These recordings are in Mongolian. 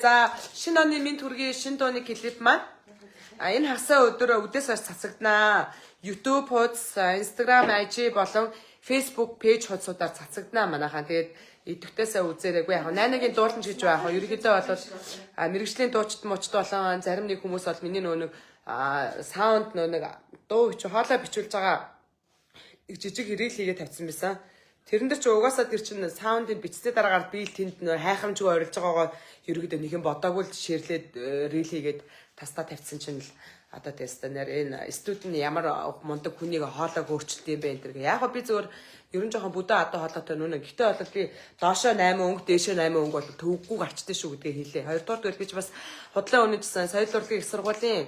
За шинэ оны минь төргийн шинэ дууны клип маань энэ хасаа өдөр үдээс хойш цацагданаа. YouTube хуудас, Instagram IG болон Facebook пэйж хуудасуудаар цацагданаа манайхаа. Тэгээд идэвхтэйсээ үзээрээгүй яг 8-гийн дуулан гэж байх. Ерөнхийдөө бол мэрэгжлийн дуучид болон зарим нэг хүмүүс бол миний нэг саунд нэг дуу чи хоолой бичүүлж байгаа жижиг хэрэг хийгээ тавьсан байсан. Тэрэн дээр чи угаасаа тэр чин саундын бичсээ дараагаар би тэнд нөр хайхамжгүй орилж байгаагаа ерөөдөө нэг юм бодоагүй л ширлээд рил хийгээд тастаа тавьсан чинь л одоо тест нэр энэ студент ямар мундаг хүнийг хоолойг өөрчилд юм бэ энэ. Яг би зөвөр ерөн жоохон бүдэ одоо хоолойтой нүнэ. Гэтэ бол би доошоо 8 өнгө, дээшээ 8 өнгө бол төвггүй гарчдээ шүү гэдгээ хэлээ. Хоёрдугаар дээр гэж бас худлаа үнэжсэн соёл урлагийн их сургуулийн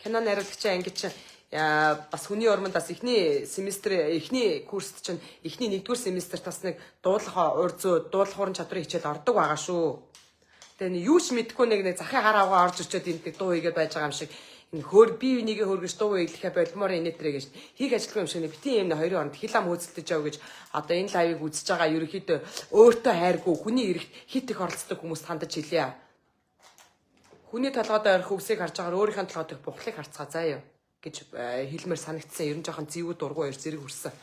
кино найруулагчийн анги чинь бас хүний урманд бас эхний семестр эхний курст чинь эхний 1-р семестрт бас нэг дуулах урьзөө дуулах уран чадрын хичээл ордог байгаа шүү. Тэгээ юу ч мэдэхгүй нэг захын хар авгаа орж ирчээд энэ дуу хийгээд байж байгаа юм шиг энэ хөөр бие бинийгээ хөөргөж дуу хийлэхэ болмоор инээтрээ гэж хийх ажилтгүй юм шиг нэг битэн юм хоёрын оронд хил ам хөөцөлдөж яв гэж одоо энэ лайвыг үзэж байгаа ерөөхдөө өөртөө хайргүй хүний эрэхт хит их оролцдог хүмүүст хандаж хэлье. Хүний толгойд ойрох үгсийг харж байгаа өөрийнхөө толгойд их бухлыг харцгаа заа юу гэж хэлмээр санагдсан. Ер нь жоохон зэвүү дургу хоёр зэрэг хүрсэн.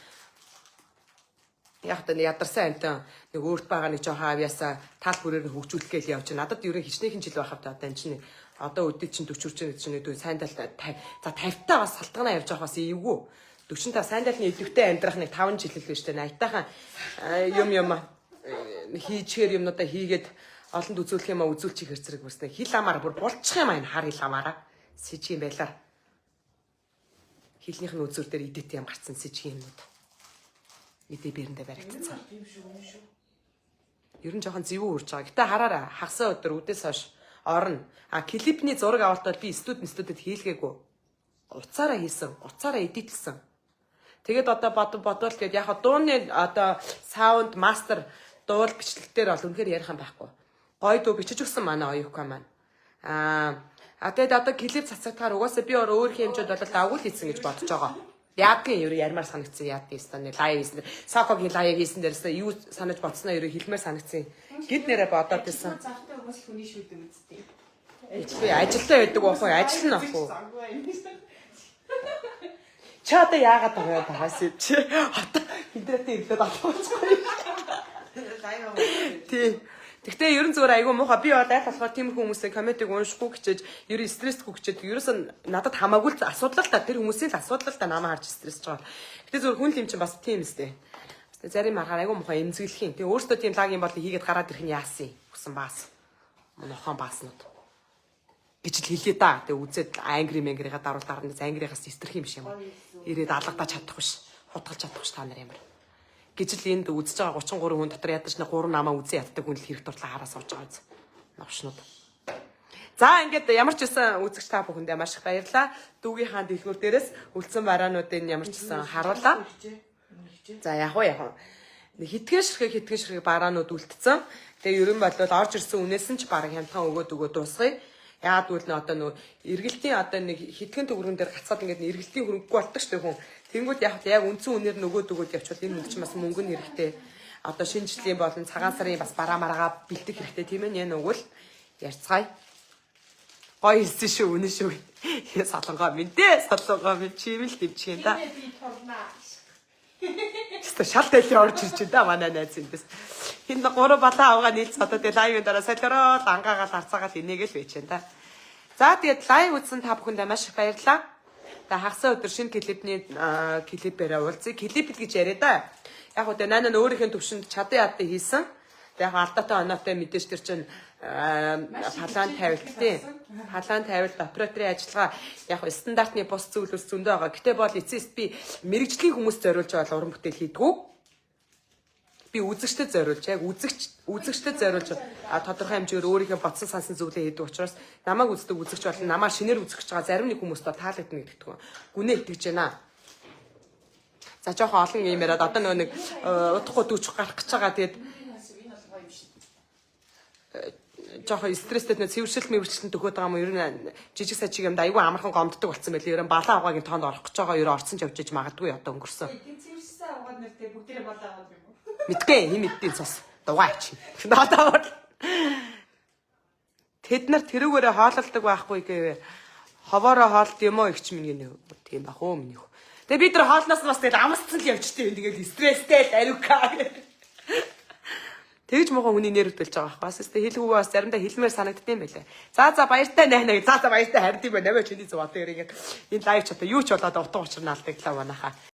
Яг та ядарсан амтан нэг өөрт байгаа нэг жоохон авьяасаа тал бүрээр нь хөгжүүлэх гээл явж байна. Надад ерөн хичнээн жил байхад одоо энэ чинь одоо өдөө чинь 40 хүрч байгаа чинь нэг сайн талтай за 50-таа бас салтганаа явж байгаа бас эвгүй 45 сайн талны идэвхтэй амьдрах нэг 5 жил л биш үү. Аятайхан юм хийчихэр юмнуудаа хийгээд олонд үзүүлэх юм а үзүүлчих хэрэг бүснэ. Хил амаар бүр булчих юм а энэ хар хил амаараа сэжиг юм байлаа. Хилнийх нь үзүүр дээр идэт юм гарцсан сэжиг юмнууд. Идэ бирэндээ баригдсан. Ер нь жоохон зэвүү үрж байгаа. Гэтэ хараараа хагасаа өдөр үдээс хойш орно. Клипний зураг авалтад би студентэд хийлгээгүй. Уцаараа хийсэн, уцаараа эдитлсэн. Тэгээд одоо бодвол гээд яг дууны одоо саунд мастер дуул бичлэгтэр бол үнэхээр ярих юм байхгүй. Гой дуу бичиж өгсөн манай оюука маань. Тэгээд одоо клип цацагдахаар угаасаа би өөрхийн хэмжээд бол дагуул хийсэн гэж бодож байгаа. Яадгийн ерөө ярмаар санагдсан яадгийн станы лайв хийсэн. Сокогийн лайв хийсэн дээрээс юу санаж бодсноо ерөө хэлмээр санагдсан. Гэд нэрээ бодоод байсан. Завтай угаас хүний шүдэг үсттэй. Би ажилдаа байдаг байхгүй ажил нь ахгүй. Чи одоо яагаад байгаа тагаас чи одоо интернетээ ирлээд авчихгүй. Тий. Гэхдээ ерөн зүгээр айгүй муухай би бол аль болохоор тийм хүмүүсийн комментиг уншихгүй гэчээж ерөн стрессгүй гэчээд ерөөс надад хамаагүй л асуудал л та тэр хүмүүсийн л асуудал л та намаа харж стрессж байгаа. Гэтэ зүгээр хүн юм чинь бас тийм эстэй. Зарим маргаар айгүй муухай эмзэглэх юм. Тэгээ өөртөө тийм лаг юм бол хийгээд гараад ирэх нь яасан гэсэн баас. Монохон бааснууд. Гэж л хэлээ да. Тэгээ үзээд ангри мэнгрийгээ даруулаар нь ангригаас эстрэх юм биш юм. Ирээд алгадаж чадах биш. Хутгалж чадах биш та нар ямар. Гэж л энд үзэж байгаа 33 хүн дотор ядаж нэг 3 намаа үзэн яддаг хүн л хэрэг турлаа хараа сууж байгаа биз. Новшнууд. За ингээд ямар ч байсан үзэгч та бүхэндээ маш их баярлалаа. Дүүгийнхаа дэлгүүр дээрээс үлдсэн бараануудын ямар ч байсан харуулаа. За яг уу. Хитгэн ширхэг бараанууд үлдсэн. Тэгээ ерөн бол орж ирсэн үнээс нь ч баг хямдхан өгөөд дуусгая. Яагаад гэвэл одоо нөгөө эргэлтийн одоо нэг хитгэн төгрөгөн дээр гацаад ингээд эргэлтийн хөрөнгөгүй болдог шүү дээ хүн. Тэнгүүд яг үндсэн үнээр нөгөөд явчихвал энэ хүн чинь бас мөнгө нь хэрэгтэй. Одоо шинэ жилийн болон цагаан сарын бас бараа мараагаа бэлдэх хэрэгтэй тийм ээ нэ нүгэл ярьцгаая. Гоё хэлсэн шүү үнэн шүү. Солонгоо минь дээ солонгоо минь чимэл дэмчих юм да. Шал дэлээ орж ирж байна да манай найз эндээс. Хин 3 балаа авгаа нийлц одоо тэгээ лайвын дараа солиороо ангаагаал харцаагаал инээгээл байж байна да. За тэгээд лайв үзсэн та бүхэндээ маш их баярлалаа. Тэгээ хагасаа өдөр шинэ клипний клипээрээ уулзъя. Клип л гэж яриа да. Яг үгүй нана өөрийнхөө төвшөнд чадан ядтай хийсэн. Тэгээ яг алдаатай оноотой мэдээж тэр чинь палан тавилт тий. Палан тавилт операторын ажиллагаа яг стандартны бус зөвлөс зөндөө байгаа. Гэтэ бол эцэст би мэрэгжлийн хүмүүс зориулж байгаа уран бүтээл хийдгүү. Би үзэгчдэд зориулж яг үзэгчдэд зориулж тодорхой хэмжээгээр өөрийнхөө бодсон сансан зүйлээ хийдэг учраас намайг үздэг үзэгч бол намаа шинээр үзэж байгаа зарим нэг хүмүүст бол таалагдана гэдэгтгүй. Гүнээ итгэж байна. За жоохон олон юм яриад одоо нэг удахгүй дүүч гарах гэж байгаа тэгээд жоохон стресстэй нэг цэвэршилт мөвчлөлтөнд төгөөд байгаа юм ер нь жижиг сажиг юмд айгүй амархан гомддог болсон байл. Ер нь балаа аваагийн тоонд орох гэж байгаа ер орцсон ч явж иж магадгүй одоо өнгөрсөн. Тийм цэвэрсэн аваад нэртэй бүгдээ балаа аваад юм уу? Мэдгүй хин мэдтийн цус дугаач. Надаа Тэд нар тэрүүгээрээ хоололдог байхгүй гэвэ. Ховоороо хоолт юм уу ихч минь гинэ. Тийм бах уу минийх. Тэгээ бид нар хоолноос бас тэгэл амсцсан л явчихдээ тэгэл стресстэй ариука. Тэгж мохоо хүний нэр хөтөлж байгаа байхгүй. Бас өстэй хэлгүүгээ бас заримдаа хэлмээр санагддсан байлаа. За баяртай найнаа. За баяртай хард юм байна. Наваа чиний зүг одоо ирээ. Энэ лайв ч одоо юу ч болоод утга учир наалдаг лаа манайхаа.